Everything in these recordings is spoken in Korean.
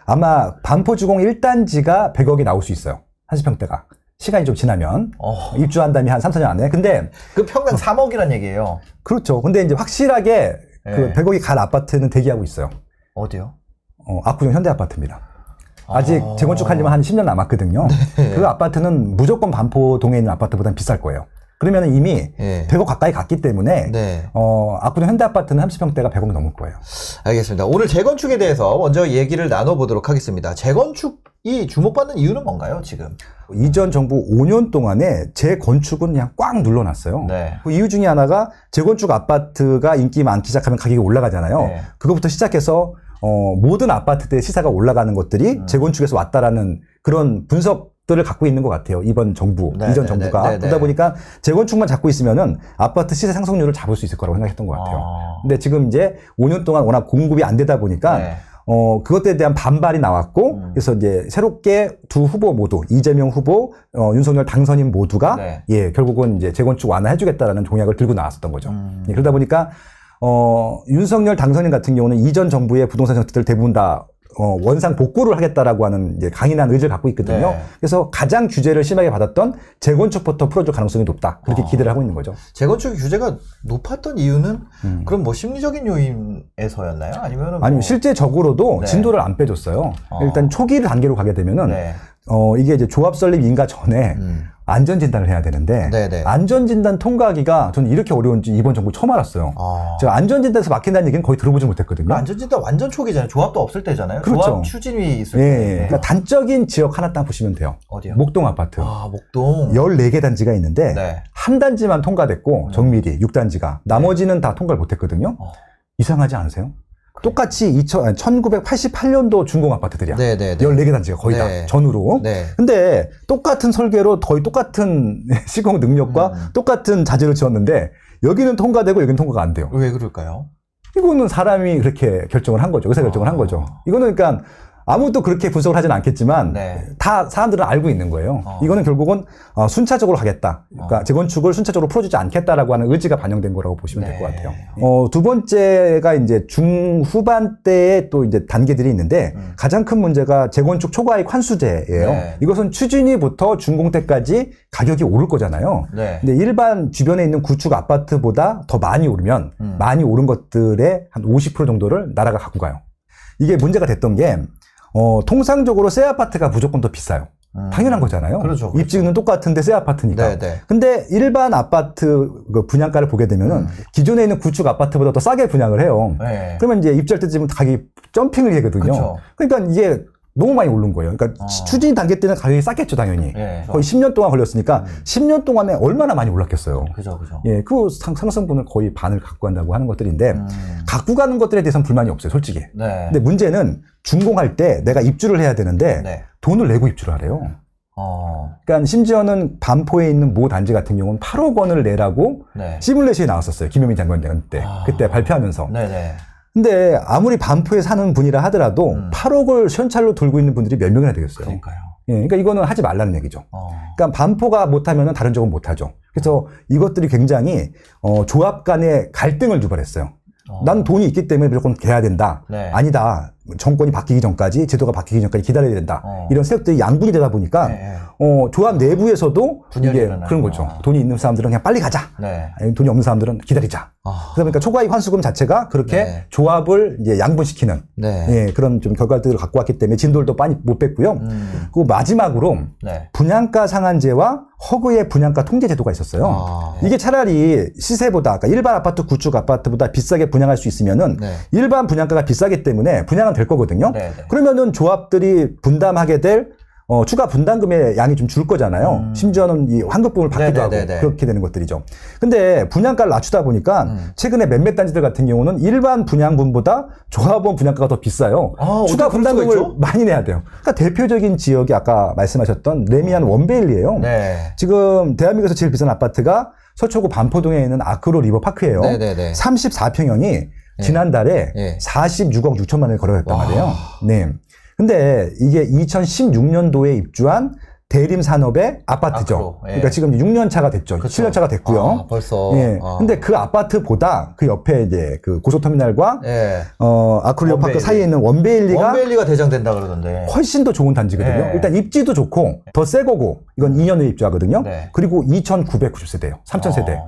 아마 반포주공 1단지가 100억이 나올 수 있어요. 30평대가. 시간이 좀 지나면. 입주한 다음에 한 3, 4년 안에. 근데. 그 평당 3억이란 얘기예요. 그렇죠. 근데 이제 확실하게 그 100억이 갈 아파트는 대기하고 있어요. 어디요? 압구정 현대아파트입니다. 아직 재건축하려면 한 10년 남았거든요. 네. 그 아파트는 무조건 반포동에 있는 아파트보다는 비쌀 거예요. 그러면 이미 100억 가까이 갔기 때문에 압구정 현대아파트는 30평대가 100억이 넘을 거예요. 알겠습니다. 오늘 재건축에 대해서 먼저 얘기를 나눠보도록 하겠습니다. 재건축이 주목받는 이유는 뭔가요, 지금? 이전 정부 5년 동안에 재건축은 그냥 꽉 눌러놨어요. 그 이유 중에 하나가 재건축 아파트가 인기 많기 시작하면 가격이 올라가잖아요. 그것부터 시작해서 모든 아파트들의 시세가 올라가는 것들이 재건축에서 왔다라는 그런 분석들을 갖고 있는 것 같아요. 이번 정부, 이전 정부가. 그러다 보니까 재건축만 잡고 있으면은 아파트 시세 상승률을 잡을 수 있을 거라고 생각했던 것 같아요. 근데 지금 이제 5년 동안 워낙 공급이 안 되다 보니까 그것에 대한 반발이 나왔고, 그래서 이제 새롭게 두 후보 모두, 이재명 후보, 윤석열 당선인 모두가, 결국은 이제 재건축 완화해주겠다라는 공약을 들고 나왔었던 거죠. 그러다 보니까, 윤석열 당선인 같은 경우는 이전 정부의 부동산 정책들 대부분 다 원상 복구를 하겠다라고 하는 이제 강인한 의지를 갖고 있거든요. 그래서 가장 규제를 심하게 받았던 재건축부터 풀어줄 가능성이 높다. 그렇게 기대를 하고 있는 거죠. 재건축 규제가 높았던 이유는 그럼 뭐 심리적인 요인에서였나요? 아니면 아니면 실제적으로도 진도를 안 빼줬어요. 일단 초기 단계로 가게 되면은 이게 이제 조합 설립 인가 전에 안전진단을 해야 되는데 안전진단 통과하기가 저는 이렇게 어려운지 이번 정부 처음 알았어요. 제가 안전진단에서 막힌다는 얘기는 거의 들어보지 못했거든요. 안전진단 완전 초기잖아요. 조합도 없을 때잖아요. 그렇죠. 조합 추진위 있을 때. 그러니까 단적인 지역 하나 딱 보시면 돼요. 어디요? 목동 아파트. 목동. 14개 단지가 있는데 한 단지만 통과됐고 정밀히 6단지가 나머지는 다 통과를 못했거든요. 이상하지 않으세요? 똑같이 1988년도 준공 아파트들이야. 14개 단지가 거의 다 전후로. 근데 똑같은 설계로 거의 똑같은 시공 능력과 똑같은 자재를 지었는데 여기는 통과되고 여기는 통과가 안 돼요. 왜 그럴까요? 이거는 사람이 그렇게 결정을 한 거죠. 의사 결정을 한 거죠. 이거는 그러니까 아무도 그렇게 분석을 하진 않겠지만 다 사람들은 알고 있는 거예요. 이거는 결국은 순차적으로 가겠다. 그러니까 재건축을 순차적으로 풀어주지 않겠다라고 하는 의지가 반영된 거라고 보시면 될 것 같아요. 두 번째가 이제 중후반대에 또 이제 단계들이 있는데 가장 큰 문제가 재건축 초과이익 환수제예요. 이것은 추진위부터 준공 때까지 가격이 오를 거잖아요. 근데 일반 주변에 있는 구축 아파트보다 더 많이 오르면 많이 오른 것들의 한 50% 정도를 나라가 갖고 가요. 이게 문제가 됐던 게 통상적으로 새 아파트가 무조건 더 비싸요. 당연한 거잖아요. 그렇죠. 입지는 똑같은데 새 아파트니까. 근데 일반 아파트 그 분양가를 보게 되면은 기존에 있는 구축 아파트보다 더 싸게 분양을 해요. 그러면 이제 입주할 때쯤은 가격이 점핑을 되거든요. 그러니까 이게 너무 많이 오른 거예요. 그러니까 추진 단계 때는 가격이 쌌겠죠, 당연히. 거의 10년 동안 걸렸으니까 10년 동안에 얼마나 많이 올랐겠어요. 그죠. 그 상승분을 거의 반을 갖고 간다고 하는 것들인데 갖고 가는 것들에 대해서는 불만이 없어요, 솔직히. 근데 문제는 준공할 때 내가 입주를 해야 되는데 돈을 내고 입주를 하래요. 그러니까 심지어는 반포에 있는 모 단지 같은 경우는 8억 원을 내라고 시뮬레이션이 나왔었어요. 김현민 장관 때. 그때 발표하면서. 근데 아무리 반포에 사는 분이라 하더라도 8억을 시원찰로 들고 있는 분들이 몇 명이나 되겠어요. 그러니까 이거는 하지 말라는 얘기죠. 그러니까 반포가 못하면 다른 쪽은 못하죠. 그래서 이것들이 굉장히 조합 간의 갈등을 유발했어요. 난 돈이 있기 때문에 무조건 돼야 된다. 아니다. 정권이 바뀌기 전까지, 제도가 바뀌기 전까지 기다려야 된다. 이런 세력들이 양분이 되다 보니까 조합 내부에서도 이게 그런 거죠. 돈이 있는 사람들은 그냥 빨리 가자. 돈이 없는 사람들은 기다리자. 그러다 보니까 초과이익 환수금 자체가 그렇게 조합을 이제 양분시키는 그런 좀 결과들을 갖고 왔기 때문에 진도를 많이 못 뺐고요. 그리고 마지막으로 분양가 상한제와 허그의 분양가 통제 제도가 있었어요. 이게 차라리 시세보다, 그러니까 일반 아파트, 구축 아파트보다 비싸게 분양할 수 있으면은 일반 분양가가 비싸기 때문에 분양은 될 거거든요. 그러면은 조합들이 분담하게 될 추가 분담금의 양이 좀 줄 거잖아요. 심지어는 이 환급금을 받기도 하고 그렇게 되는 것들이죠. 근데 분양가를 낮추다 보니까 최근에 몇몇 단지들 같은 경우는 일반 분양분보다 조합원 분양가가 더 비싸요. 추가 분담금을 많이 내야 돼요. 그러니까 대표적인 지역이 아까 말씀하셨던 레미안 원베일리예요. 지금 대한민국에서 제일 비싼 아파트가 서초구 반포동에 있는 아크로 리버파크예요. 34평형이 지난달에 46억 6천만 원을 거래했단 말이에요. 근데 이게 2016년도에 입주한 대림 산업의 아파트죠. 아크로, 예. 그러니까 지금 6년 차가 됐죠. 그쵸. 7년 차가 됐고요. 아, 벌써. 예. 근데 그 아파트보다 그 옆에 이제 그 고속터미널과 예. 아크로리오파크 원베일리. 사이에 있는 원베일리가 원베일리가 대장된다 그러던데. 훨씬 더 좋은 단지거든요. 네. 일단 입지도 좋고 더 새 거고 이건 2년 후에 입주하거든요. 네. 그리고 2,990세대예요. 3,000세대.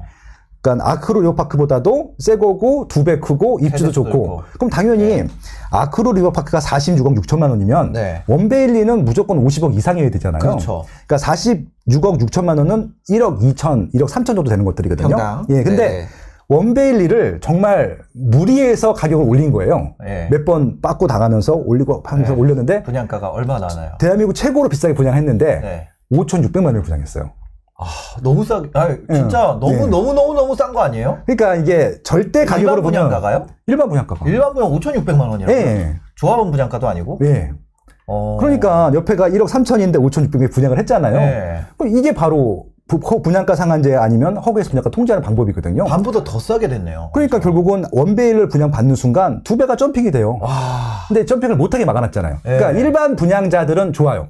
그러니까 아크로 리버파크보다도 새 거고 2배 크고 입지도 세대수도 좋고. 있고. 그럼 당연히 아크로 리버파크가 46억 6천만 원이면 네. 원베일리는 무조건 50억 이상이어야 되잖아요. 그렇죠. 그러니까 46억 6천만 원은 1억 2천, 1억 3천 정도 되는 것들이거든요. 평당. 예, 근데 네. 원베일리를 정말 무리해서 가격을 올린 거예요. 네. 몇 번 빠꾸 당하면서 올리고 하면서 네. 올렸는데 분양가가 얼마나 나나요? 대한민국 최고로 비싸게 분양했는데 네. 5,600만 원을 분양했어요. 아, 너무 싸게. 아, 진짜 예. 너무 싼 거 아니에요? 그러니까 이게 절대 가격으로 일반 분양가가요? 일반 분양가가. 일반 분양 5,600만 원이라고요? 예. 조합원 분양가도 아니고? 예. 그러니까 옆에가 1억 3천인데 5,600에 분양을 했잖아요. 네. 그럼 이게 바로 분양가 상한제 아니면 허브에서 분양가 통제하는 방법이거든요. 반보다 더 싸게 됐네요. 그러니까 결국은 원베일을 분양받는 순간 2배가 점핑이 돼요. 와. 근데 점핑을 못하게 막아놨잖아요. 그러니까 네. 일반 분양자들은 좋아요.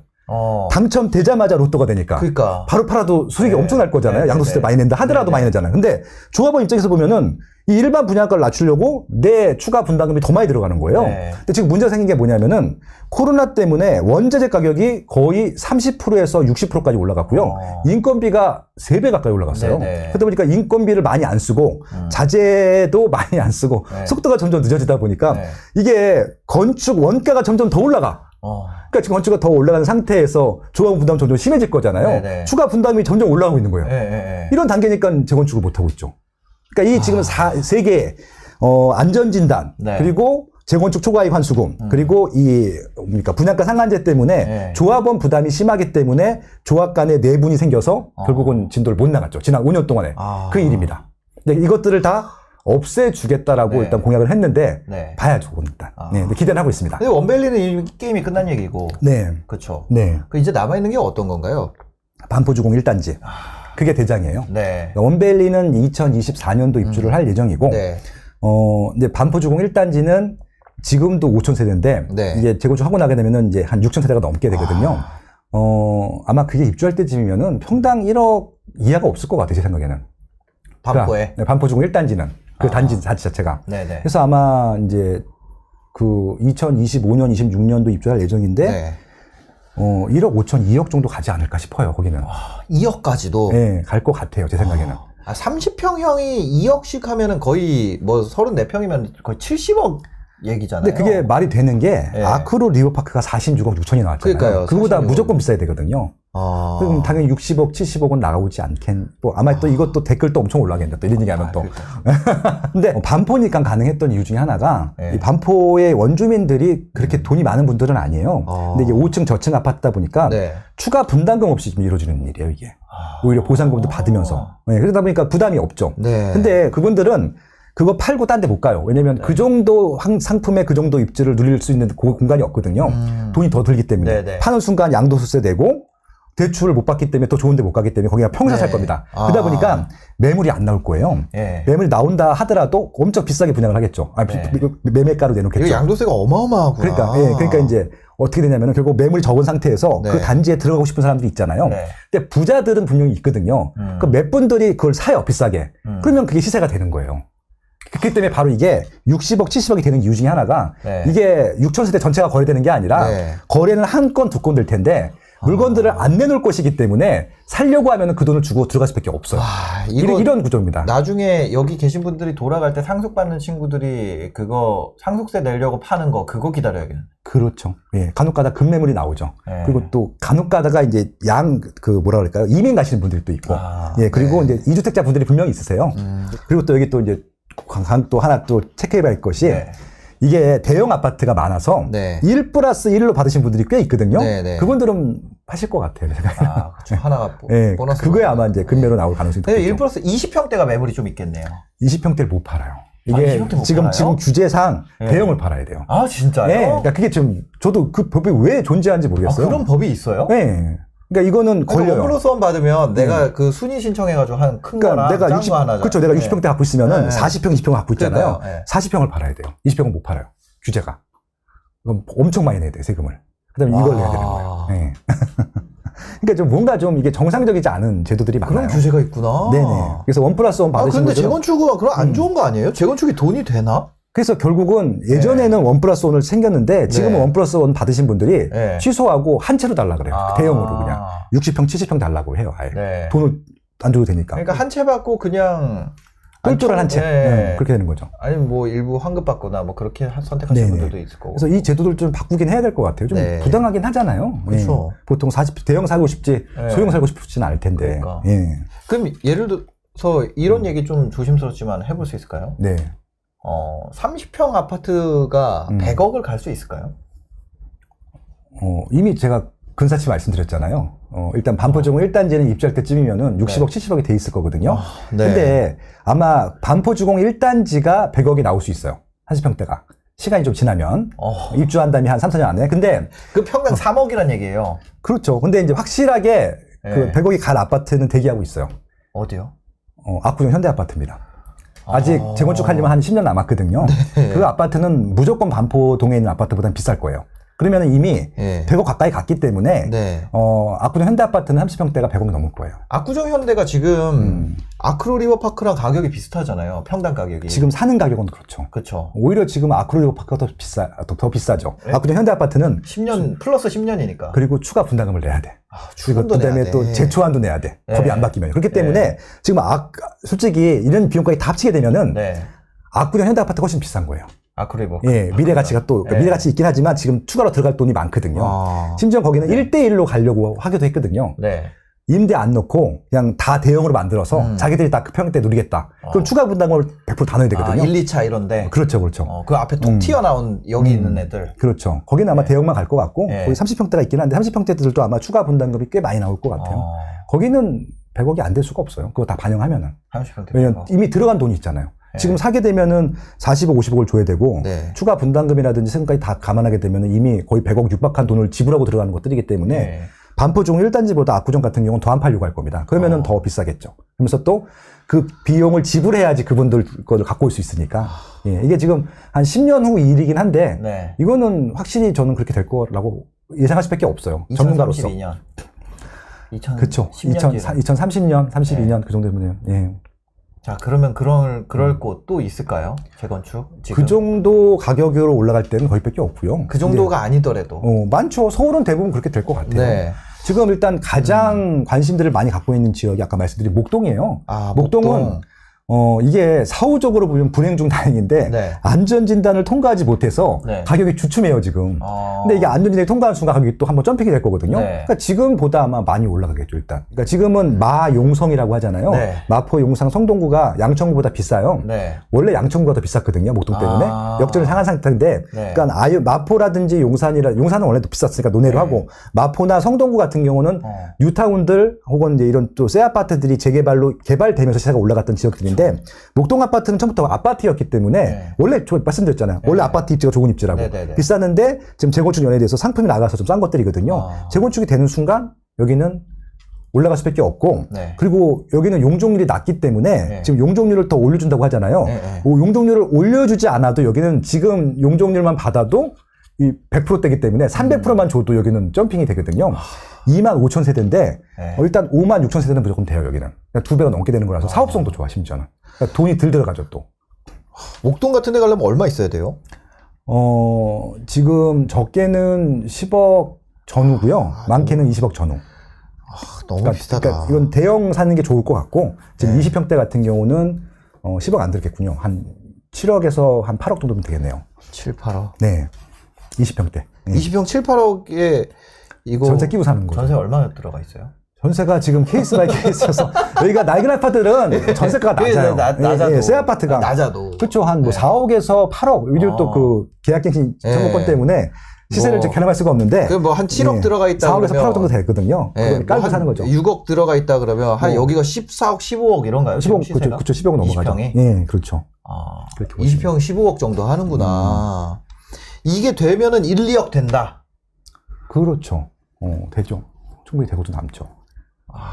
당첨되자마자 로또가 되니까. 그러니까. 바로 팔아도 수익이 네. 엄청 날 거잖아요. 네, 양도세 네, 많이 낸다 하더라도 네, 많이 네. 내잖아요. 근데 조합원 입장에서 보면은 이 일반 분양가를 낮추려고 내 추가 분담금이 더 많이 들어가는 거예요. 네. 근데 지금 문제가 생긴 게 뭐냐면은 코로나 때문에 원자재 가격이 거의 30%에서 60%까지 올라갔고요. 인건비가 3배 가까이 올라갔어요. 네, 네. 그러다 보니까 인건비를 많이 안 쓰고 자재도 많이 안 쓰고 네. 속도가 점점 늦어지다 보니까 네. 이게 건축 원가가 점점 더 올라가. 그러니까 지금 건축가 더 올라가는 상태에서 조합원 부담 점점 심해질 거잖아요. 네네. 추가 분담이 점점 올라가고 있는 거예요. 네. 이런 단계니까 재건축을 못 하고 있죠. 그러니까 이 지금 세 개의 안전진단 네. 그리고 재건축 초과이익 환수금 그리고 이 뭡니까 분양가 상한제 때문에 네. 조합원 부담이 심하기 때문에 조합 간에 내분이 생겨서 결국은 진도를 못 나갔죠. 지난 5년 동안에 그 일입니다. 근데 이것들을 다 없애주겠다라고 네. 일단 공약을 했는데 네. 봐야죠, 일단. 네, 근데 기대는 하고 있습니다. 근데 원베일리는 이 게임이 끝난 얘기고. 네, 그렇죠. 네. 그 이제 남아있는 게 어떤 건가요? 반포주공 1단지. 그게 대장이에요. 네. 원베일리는 2024년도 입주를 할 예정이고, 네. 이제 반포주공 1단지는 지금도 5,000세대인데, 네. 이게 재건축하고 나게 되면은 이제 한 6,000세대가 넘게 되거든요. 아마 그게 입주할 때쯤이면은 평당 1억 이하가 없을 것 같아요, 제 생각에는. 반포에. 그러니까, 네, 반포주공 1단지는. 그 단지 자체가. 네네. 그래서 아마 이제 그 2025년, 26년도 입주할 예정인데, 네. 1억 5천, 2억 정도 가지 않을까 싶어요, 거기는. 2억까지도. 네, 갈 것 같아요, 제 생각에는. 30평형이 2억씩 하면은 거의 뭐 34평이면 거의 70억 얘기잖아요. 근데 그게 말이 되는 게 네. 아크로 리버파크가 46억 6천이 나왔잖아요. 그러니까요, 그거보다 46억. 무조건 비싸야 되거든요. 그럼 당연히 60억, 70억은 나오지 뭐 아마 또 이것도 댓글도 엄청 올라가겠네. 또 이런 얘기하면 또. 근데 반포니까 가능했던 이유 중에 하나가 네. 이 반포의 원주민들이 그렇게 돈이 많은 분들은 아니에요. 근데 이게 5층 저층 아파트다 보니까 네. 추가 분담금 없이 좀 이루어지는 일이에요, 이게. 오히려 보상금도 받으면서. 네, 그러다 보니까 부담이 없죠. 네. 근데 그분들은 그거 팔고 딴 데 못 가요. 왜냐면 그 정도 상품에 그 정도 입지를 누릴 수 있는 공간이 없거든요. 돈이 더 들기 때문에. 네네. 파는 순간 양도소세 내고 대출을 못 받기 때문에 더 좋은 데 못 가기 때문에 거기가 평생 살 네. 겁니다. 그러다 보니까 매물이 안 나올 거예요. 네. 매물이 나온다 하더라도 엄청 비싸게 분양을 하겠죠. 네. 매매가로 내놓겠죠. 이거 양도세가 어마어마하구나. 그러니까, 예, 그러니까 이제 어떻게 되냐면은 결국 매물이 적은 상태에서 네. 그 단지에 들어가고 싶은 사람들이 있잖아요. 네. 근데 부자들은 분명히 있거든요. 그 몇 분들이 그걸 사요, 비싸게. 그러면 그게 시세가 되는 거예요. 그렇기 때문에 바로 이게 60억, 70억이 되는 이유 중에 하나가 네. 이게 6,000세대 전체가 거래되는 게 아니라 네. 거래는 한 건, 두 건 될 텐데 물건들을 안 내놓을 것이기 때문에 살려고 하면 그 돈을 주고 들어갈 수밖에 없어요. 이런 구조입니다. 나중에 여기 계신 분들이 돌아갈 때 상속받는 친구들이 그거 상속세 내려고 파는 거 그거 기다려야겠네. 그렇죠. 예, 간혹가다 급매물이 나오죠. 네. 그리고 또 간혹가다가 이제 뭐라 그럴까요? 이민 가시는 분들이 또 있고. 예, 그리고 네. 이제 이주택자 분들이 분명히 있으세요. 그리고 또 여기 또 이제 또 하나 또 체크해봐야 할 것이 네. 이게 대형 아파트가 많아서 네. 1+1로 받으신 분들이 꽤 있거든요. 네, 네. 그분들은 파실 것 같아요. 제가. 그렇죠. 하나가 예, 보너스. 그거에 아마 이제 급매로 나올 가능성이 근데 높겠죠. 1플러스 20평대가 매물이 좀 있겠네요. 20평대를 못 팔아요. 아, 이게 20평대 못 지금 팔아요? 규제상 네. 대형을 팔아야 돼요. 아 진짜요? 예, 그러니까 그게 좀 저도 그 법이 왜 존재하는지 모르겠어요. 그런 법이 있어요? 네. 그러니까 이거는 걸려요. 1+1 받으면 내가 그 순위 신청해가지고 한 큰 그러니까 거랑 내가 작은 60, 거 하나. 그렇죠. 내가 60평대 갖고 있으면은 네. 40평, 20평 갖고 있잖아요. 그러니까요. 네. 40평을 팔아야 돼요. 20평은 못 팔아요. 규제가. 그럼 엄청 많이 내야 돼요, 세금을. 그다음에 이걸 내야 되는 거예요. 네. 그러니까 좀 뭔가 좀 이게 정상적이지 않은 제도들이 많아요. 그런 규제가 있구나. 네네. 그래서 1+1 받으신 근데 분들은 재건축은 그럼 안 좋은 거 아니에요? 재건축이 돈이 되나? 그래서 결국은 예전에는 1+1을 챙겼는데 지금은 1+1 받으신 분들이 취소하고 한 채로 달라 그래요. 대형으로 그냥 60평, 70평 달라고 해요. 아예. 돈을 안 줘도 되니까. 그러니까 한 채 받고 그냥 똘똘한 한 채. 그렇게 되는 거죠. 아니면 뭐 일부 환급 받거나 뭐 그렇게 선택하시는 분들도 있을 거고. 그래서 이 제도들 좀 바꾸긴 해야 될 것 같아요. 좀 부당하긴 하잖아요. 그렇죠. 보통 대형 살고 싶지 소형 살고 싶지는 않을 텐데. 그러니까. 그럼 예를 들어서 이런 얘기 좀 조심스럽지만 해볼 수 있을까요? 네. 30평 아파트가 100억을 갈 수 있을까요? 이미 제가 근사치 말씀드렸잖아요. 일단 반포지구 1단지는 입주할 때쯤이면은 60억, 70억이 돼 있을 거거든요. 근데 아마 반포주공 1단지가 100억이 나올 수 있어요. 30평대가. 시간이 좀 지나면. 입주한 다음에 한 3, 4년 안에. 근데. 그 평당 3억이란 얘기예요. 그렇죠. 근데 이제 확실하게 그 100억이 갈 아파트는 대기하고 있어요. 어디요? 압구정 현대아파트입니다. 아직 재건축하려면 한 10년 남았거든요. 그 아파트는 무조건 반포동에 있는 아파트보다는 비쌀 거예요. 그러면 이미 100억 가까이 갔기 때문에 압구정 현대아파트는 30평대가 100억 넘을 거예요. 압구정 현대가 지금 아크로 리버파크랑 가격이 비슷하잖아요. 평당 가격이. 지금 사는 가격은 그렇죠. 그렇죠. 오히려 지금 아크로 리버파크가 더 비싸죠. 압구정 현대아파트는 10년 플러스 10년이니까. 그리고 추가 분담금을 내야 돼. 그리고 추가도 그다음에 내야 또 돼. 재초안도 내야 돼. 법이 안 바뀌면. 그렇기 때문에 지금 솔직히 이런 비용까지 다 합치게 되면은 압구정 현대아파트가 훨씬 비싼 거예요. 아크로 미래 가치가 또 미래 가치 있긴 하지만 지금 추가로 들어갈 돈이 많거든요. 심지어 거기는 1대1로 가려고 하기도 했거든요. 임대 안 넣고 그냥 다 대형으로 만들어서 자기들이 다 그 평대 누리겠다. 그럼 추가 분담금을 100% 다 넣어야 되거든요. 1, 2차 이런데. 그렇죠, 그렇죠. 그 앞에 톡 튀어나온 여기 있는 애들. 그렇죠. 거기는 아마 대형만 갈 것 같고 거기 30평대가 있긴 한데 30평대들도 아마 추가 분담금이 꽤 많이 나올 것 같아요. 거기는 100억이 안 될 수가 없어요. 그거 다 반영하면은. 30평대. 왜냐면 이미 들어간 돈이 있잖아요. 지금 사게 되면은 40억, 50억을 줘야 되고 추가 분담금이라든지 세금까지 다 감안하게 되면은 이미 거의 100억 육박한 돈을 지불하고 들어가는 것들이기 때문에 반포종 1단지보다 압구정 같은 경우는 더 안 팔려고 할 겁니다. 그러면은 더 비싸겠죠. 그러면서 또 그 비용을 지불해야지 그분들 거를 갖고 올 수 있으니까. 이게 지금 한 10년 후 일이긴 한데 이거는 확실히 저는 그렇게 될 거라고 예상할 수밖에 없어요. 전문가로서. 2032년. 그렇죠. 2030년, 32년 그 정도 되면 자, 그러면 그럴 곳 또 있을까요? 재건축? 지금? 그 정도 가격으로 올라갈 때는 거의밖에 없고요. 그 정도가 아니더라도. 많죠. 서울은 대부분 그렇게 될 것 같아요. 지금 일단 가장 관심들을 많이 갖고 있는 지역이 아까 말씀드린 목동이에요. 목동은 이게 사후적으로 보면 불행 중 다행인데 안전진단을 통과하지 못해서 가격이 주춤해요 지금. 근데 이게 안전진단을 통과하는 순간 가격이 또 한번 점핑이 될 거거든요. 그러니까 지금보다 아마 많이 올라가겠죠 일단. 그러니까 지금은 마용성이라고 하잖아요. 마포, 용상, 성동구가 양천구보다 비싸요. 원래 양천구가 더 비쌌거든요 목동 때문에. 역전을 상한 상태인데, 그러니까 마포라든지 용산은 원래도 비쌌으니까 논외로 하고 마포나 성동구 같은 경우는 뉴타운들 혹은 이제 이런 또 새 아파트들이 재개발로 개발되면서 시세가 올라갔던 지역들인데. 목동 아파트는 처음부터 아파트였기 때문에 원래 저 말씀드렸잖아요. 원래 아파트 입지가 좋은 입지라고 비쌌는데 지금 재건축 연회돼서 상품이 나가서 좀 싼 것들이거든요. 재건축이 되는 순간 여기는 올라갈 수밖에 없고 그리고 여기는 용적률이 낮기 때문에 지금 용적률을 더 올려준다고 하잖아요. 용적률을 올려주지 않아도 여기는 지금 용적률만 받아도 이 100%대기 때문에 300%만 줘도 여기는 점핑이 되거든요. 25,000세대인데 일단 56,000세대는 무조건 돼요 여기는. 그러니까 2배가 넘게 되는 거라서 사업성도 좋아 심지어는. 그러니까 돈이 들 들어가죠 또. 목동 같은 데 가려면 얼마 있어야 돼요? 지금 적게는 10억 전후고요. 많게는 20억 전후. 너무 비싸다. 그러니까 이건 대형 사는 게 좋을 것 같고 지금 20평대 같은 경우는 10억 안 들겠군요. 한 7억에서 한 8억 정도면 되겠네요. 7, 8억. 네. 20평대. 20평 7, 8억에 이거 전세 끼고 사는 거죠. 전세 얼마나 들어가 있어요? 전세가 지금 케이스 바이 케이스여서 여기가 낡은 아파트들은 전세가가 낮아요. 낮아도. 새 아파트가 낮아도. 그렇죠. 한 뭐 4억에서 8억. 요즘 또 그 계약갱신 청구권 때문에 시세를 좀 겨냥할 수가 없는데. 그 뭐 한 7억 들어가 있다 4억에서 그러면 8억 정도 되거든요. 깔고 사는 거죠. 6억 들어가 있다 그러면 한 여기가 14억, 15억 이런가요? 15억, 그렇죠. 15억 넘어가죠. 20평이? 예, 그렇죠. 20평 15억 정도 하는구나. 이게 되면은 1, 2억 된다. 그렇죠. 되죠. 충분히 되고도 남죠.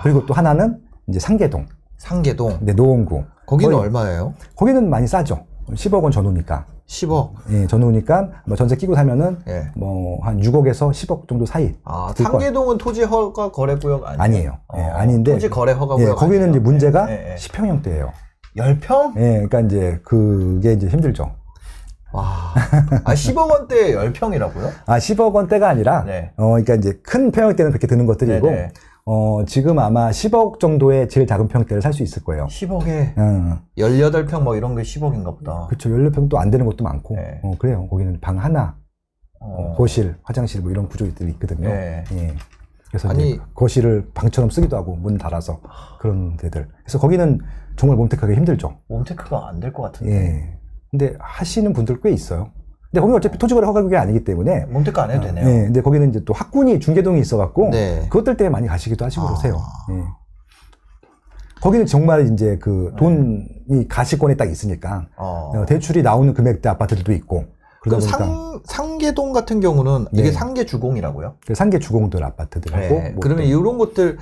그리고 또 하나는 이제 상계동. 상계동. 네, 노원구. 거기는 얼마예요? 거기는 많이 싸죠. 10억 원 전후니까. 10억. 예, 전후니까 뭐 전세 끼고 사면은 예. 뭐 한 6억에서 10억 정도 사이. 아, 상계동은 토지 허가 거래 구역 아니에요? 아니에요. 예, 아닌데 토지 거래 허가 예, 구역 거기는 아니에요? 이제 문제가 예, 예. 10평형대예요. 10평? 예, 그러니까 이제 그게 이제 힘들죠. 와. 아, 10억 원대에 10평이라고요? 아, 10억 원대가 아니라 네. 그러니까 이제 큰 평형대는 그렇게 드는 것들이고 네네. 지금 아마 10억 정도의 제일 작은 평대를 살 수 있을 거예요. 10억에 18평 뭐 이런 게 10억인가 보다. 그렇죠. 16평도 안 되는 것도 많고. 네. 그래요. 거기는 방 하나, 거실, 화장실 뭐 이런 구조들이 있거든요. 네. 예. 그래서 아니, 이제 거실을 방처럼 쓰기도 하고 문 달아서 그런 데들. 그래서 거기는 정말 몸택하기 힘들죠. 홈테크가 안 될 것 같은데. 예. 근데 하시는 분들 꽤 있어요. 근데 거기 어차피 토지거래 허가국이 아니기 때문에. 홈테크 안 해도 되네요. 예. 근데 거기는 이제 또 학군이 중계동이 있어갖고. 네. 그것들 때문에 많이 가시기도 하시고 그러세요. 예. 거기는 정말 이제 그 돈이 가시권에 딱 있으니까. 대출이 나오는 금액대 아파트들도 있고. 그러다 보니까. 상계동 같은 경우는 이게 상계 주공이라고요? 상계 주공들 아파트들하고. 네. 그러면 이런 것들,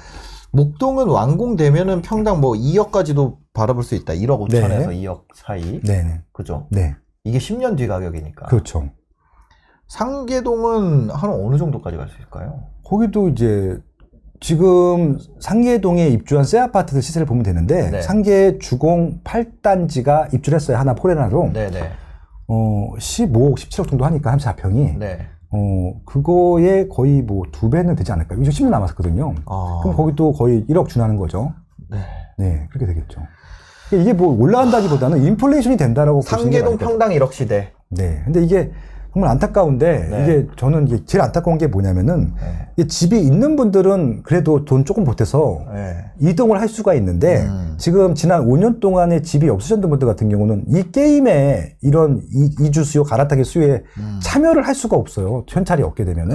목동은 완공되면은 평당 뭐 2억까지도 바라볼 수 있다. 1억 5천에서 2억 사이. 네네. 그죠? 네. 이게 10년 뒤 가격이니까. 그렇죠. 상계동은 한 어느 정도까지 갈 수 있을까요? 거기도 이제 지금 상계동에 입주한 새 아파트들 시세를 보면 되는데 네. 상계 주공 8단지가 입주를 했어요. 하나 포레나로. 네네. 15억, 17억 정도 하니까 34평이. 네. 그거에 거의 뭐 2배는 되지 않을까요? 이제 10년 남았었거든요. 그럼 거기도 거의 1억 준하는 거죠. 네. 네, 그렇게 되겠죠. 이게 뭐 올라간다기보다는 인플레이션이 된다라고 보시는 게 상계동 맞을 것 평당 1억 시대. 네. 근데 이게 정말 안타까운데 네. 이게 저는 이게 제일 안타까운 게 뭐냐면은 이 집이 있는 분들은 그래도 돈 조금 보태서 이동을 할 수가 있는데 지금 지난 5년 동안에 집이 없으셨던 분들 같은 경우는 이 게임에 이런 이주 수요, 갈아타기 수요에 참여를 할 수가 없어요. 현찰이 없게 되면은.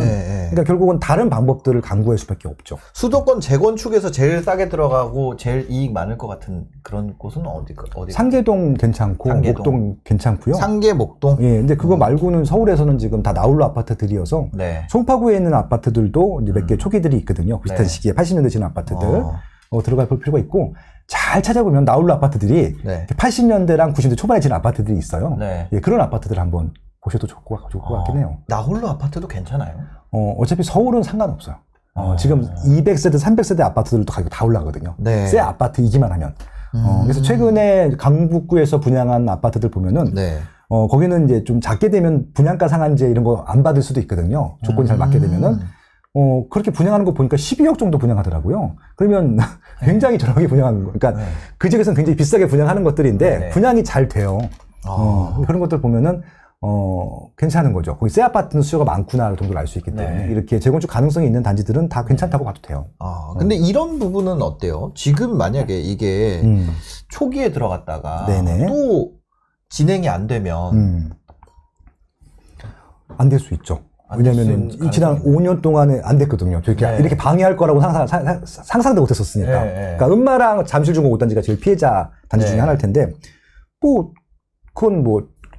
그러니까 결국은 다른 방법들을 강구할 수밖에 없죠. 수도권 재건축에서 제일 싸게 들어가고 제일 이익 많을 것 같은 그런 곳은 어디? 상계동 괜찮고 상계동. 목동 괜찮고요. 상계 목동. 예, 근데 그거 말고는 서울에서는 지금 다 나홀로 아파트들이어서 네. 송파구에 있는 아파트들도 이제 몇 개 초기들이 있거든요. 비슷한 네. 시기에 80년대 지은 아파트들 들어가 볼 필요가 있고 잘 찾아보면 나홀로 아파트들이 80년대랑 90년대 초반에 지은 아파트들이 있어요. 네. 예, 그런 아파트들 한번 보셔도 좋을 것 같긴 해요. 나홀로 아파트도 괜찮아요? 어차피 서울은 상관없어요. 지금 200세대, 300세대 아파트들도 가격 다 올라가거든요. 네. 새 아파트이기만 하면. 그래서 최근에 강북구에서 분양한 아파트들 보면은 거기는 이제 좀 작게 되면 분양가 상한제 이런 거 안 받을 수도 있거든요. 조건이 잘 맞게 되면은. 그렇게 분양하는 거 보니까 12억 정도 분양하더라고요. 그러면 굉장히 저렴하게 분양하는 거. 그러니까 그 지역에서는 굉장히 비싸게 분양하는 것들인데 분양이 잘 돼요. 그런 것들 보면은 괜찮은 거죠. 거기 새 아파트는 수요가 많구나 정도를 알 수 있기 때문에 이렇게 재건축 가능성이 있는 단지들은 다 괜찮다고 봐도 돼요. 근데 이런 부분은 어때요? 지금 만약에 이게 초기에 들어갔다가 또 진행이 안 되면 안 될 수 있죠. 왜냐면은 지난 5년 동안에 안 됐거든요. 이렇게 방해할 거라고 상상도 못 했었으니까. 그러니까 음마랑 잠실중공 5단지가 제일 피해자 단지 중에 하나일 텐데 그건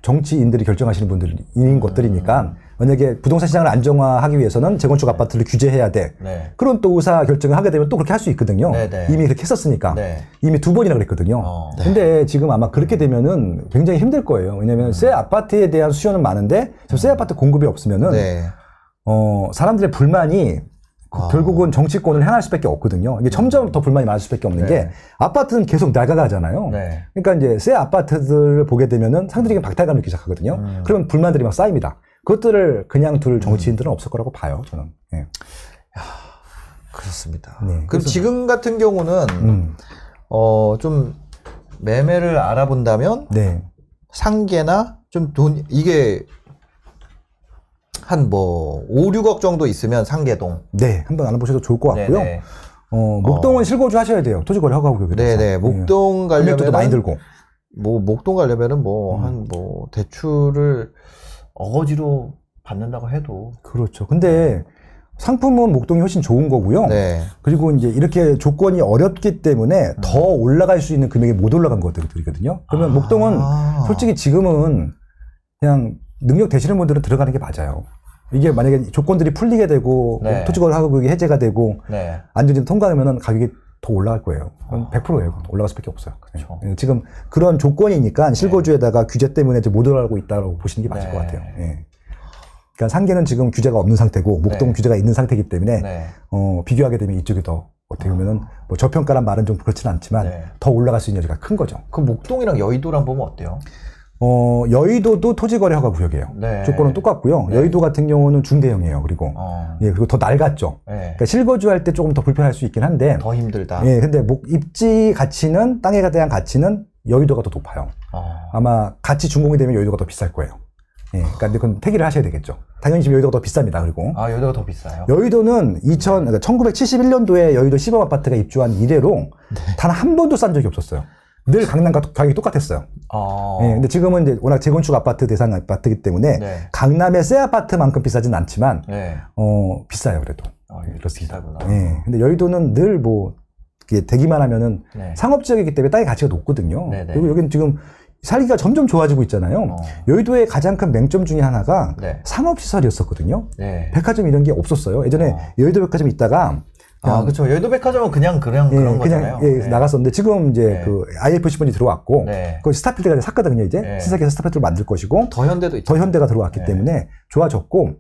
정치인들이 결정하시는 분들인 것들이니까 만약에 부동산 시장을 안정화하기 위해서는 재건축 아파트를 규제해야 돼. 그런 또 의사 결정을 하게 되면 또 그렇게 할 수 있거든요. 이미 그렇게 했었으니까. 이미 2번이나 그랬거든요. 근데 지금 아마 그렇게 되면은 굉장히 힘들 거예요. 왜냐면 새 아파트에 대한 수요는 많은데 지금 새 아파트 공급이 없으면은 사람들의 불만이 결국은 정치권을 향할 수밖에 없거든요. 이게 점점 더 불만이 많을 수밖에 없는 게 아파트는 계속 낡아가잖아요. 그러니까 이제 새 아파트들을 보게 되면은 상대적인 박탈감을 느끼기 시작하거든요. 그러면 불만들이 막 쌓입니다. 그것들을 그냥 둘 정치인들은 없을 거라고 봐요, 저는. 그렇습니다. 그럼 지금 같은 경우는 좀 매매를 알아본다면 상계나 좀 이게 한 5, 6억 정도 있으면 상계동. 한번 알아보셔도 좋을 것 같고요. 목동은 실거주 하셔야 돼요. 토지거래 허가구역이라서. 목동 가려면 금액도 많이 들고. 목동 가려면은 대출을 어거지로 받는다고 해도. 그렇죠. 근데 상품은 목동이 훨씬 좋은 거고요. 그리고 이제 이렇게 조건이 어렵기 때문에 더 올라갈 수 있는 금액이 못 올라간 것들이거든요. 그러면 목동은 솔직히 지금은 그냥 능력 되시는 분들은 들어가는 게 맞아요. 이게 만약에 조건들이 풀리게 되고 토지거래 허가구역이 해제가 되고 안전지대 통과하면은 가격이 더 올라갈 거예요. 100%예요. 올라갈 수밖에 없어요. 그렇죠. 지금 그런 조건이니까 실거주에다가 규제 때문에 못 올라가고 있다고 보시는 게 맞을 것 같아요. 예. 그러니까 상계는 지금 규제가 없는 상태고 목동은 규제가 있는 상태이기 때문에 비교하게 되면 이쪽이 더 어떻게 보면은 뭐 저평가란 말은 좀 그렇지는 않지만 더 올라갈 수 있는 여지가 큰 거죠. 그 목동이랑 여의도랑 보면 어때요? 여의도도 토지거래 허가 구역이에요. 조건은 똑같고요. 여의도 같은 경우는 중대형이에요. 그리고 그리고 더 낡았죠. 그러니까 실거주할 때 조금 더 불편할 수 있긴 한데 더 힘들다. 예, 근데 입지 가치는 땅에 대한 가치는 여의도가 더 높아요. 아마 같이 준공이 되면 여의도가 더 비쌀 거예요. 예, 그러니까 그건 태기를 하셔야 되겠죠. 당연히 지금 여의도가 더 비쌉니다. 그리고 여의도가 더 비싸요. 여의도는 그러니까 1971년도에 여의도 시범 아파트가 입주한 이래로 단 한 번도 싼 적이 없었어요. 늘 강남과 가격이 똑같았어요. 예, 근데 지금은 이제 워낙 재건축 아파트 대상 아파트이기 때문에 강남의 새 아파트만큼 비싸진 않지만 비싸요. 그래도 그렇습니다. 비싸구나. 예, 근데 여의도는 늘 뭐 되기만 하면은 상업 지역이기 때문에 땅의 가치가 높거든요. 그리고 여기는 지금 살기가 점점 좋아지고 있잖아요. 여의도의 가장 큰 맹점 중에 하나가 상업시설이었었거든요. 백화점 이런 게 없었어요. 예전에 여의도 백화점이 있다가 그렇죠. 여의도 백화점은 그런 거잖아요. 나갔었는데 지금 이제 그 IFC 분이 들어왔고 거기 스타필드가 샀거든요. 이제 신세계에서 스타필드를 만들 것이고 더 현대도 있죠. 더 현대가 들어왔기 때문에 좋아졌고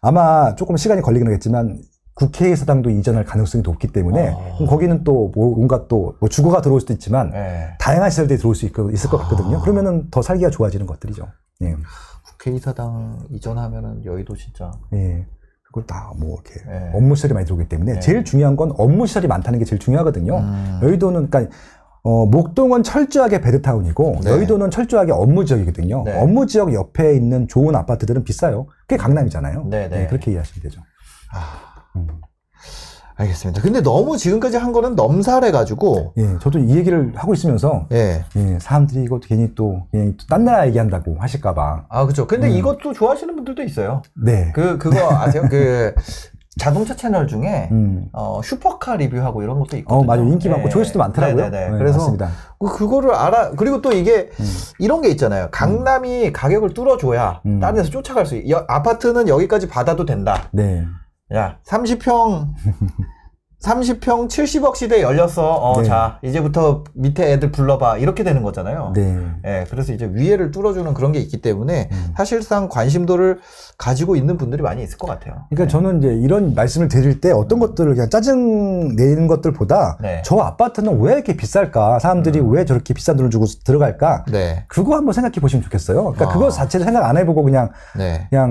아마 조금 시간이 걸리긴 하겠지만 국회의사당도 이전할 가능성이 높기 때문에 그럼 거기는 또 뭔가 또 뭐 주거가 들어올 수도 있지만 다양한 시설들이 들어올 수 있을 것 같거든요. 그러면은 더 살기가 좋아지는 것들이죠. 예. 국회의사당 이전하면은 여의도 진짜. 예. 그리고 다 뭐 이렇게 업무 시설이 많이 들어오기 때문에 제일 중요한 건 업무 시설이 많다는 게 제일 중요하거든요. 여의도는 그러니까 목동은 철저하게 베드타운이고 여의도는 철저하게 업무 지역이거든요. 업무 지역 옆에 있는 좋은 아파트들은 비싸요. 그게 강남이잖아요. 그렇게 이해하시면 되죠. 알겠습니다. 근데 너무 지금까지 한 거는 넘살해가지고. 저도 이 얘기를 하고 있으면서 사람들이 이거 괜히 또 딴 나라 얘기한다고 하실까봐. 그렇죠. 근데 이것도 좋아하시는 분들도 있어요. 네. 그거 아세요? 자동차 채널 중에 슈퍼카 리뷰하고 이런 것도 있거든요. 맞아요. 인기 많고 조회수도 많더라고요. 그래서 맞습니다. 그거를 그리고 또 이게 이런 게 있잖아요. 강남이 가격을 뚫어줘야 다른 데서 쫓아갈 수 아파트는 여기까지 받아도 된다. 야, 30평 70억 시대에 열렸어. 자, 이제부터 밑에 애들 불러봐. 이렇게 되는 거잖아요. 그래서 이제 위에를 뚫어주는 그런 게 있기 때문에 사실상 관심도를 가지고 있는 분들이 많이 있을 것 같아요. 그러니까 저는 이제 이런 말씀을 드릴 때 어떤 것들을 그냥 짜증 내는 것들보다 저 아파트는 왜 이렇게 비쌀까? 사람들이 왜 저렇게 비싼 돈을 주고 들어갈까? 그거 한번 생각해 보시면 좋겠어요. 그러니까 그거 자체를 생각 안 해보고 그냥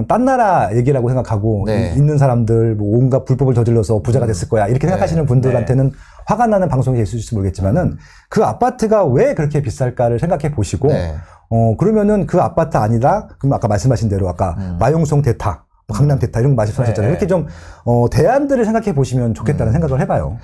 딴 나라 얘기라고 생각하고 있는 사람들 뭐 온갖 불법을 저질러서 부자가 됐을 거야. 이렇게 생각하시는 분들한테는 화가 나는 방송이 될 수 있을지 모르겠지만은 그 아파트가 왜 그렇게 비쌀까를 생각해 보시고 그러면은 그 아파트 아니다. 그럼 아까 말씀하신 대로 아까 마용성 대타, 강남 대타 이런 거 말씀하셨잖아요. 이렇게 좀 대안들을 생각해 보시면 좋겠다는 생각을 해봐요.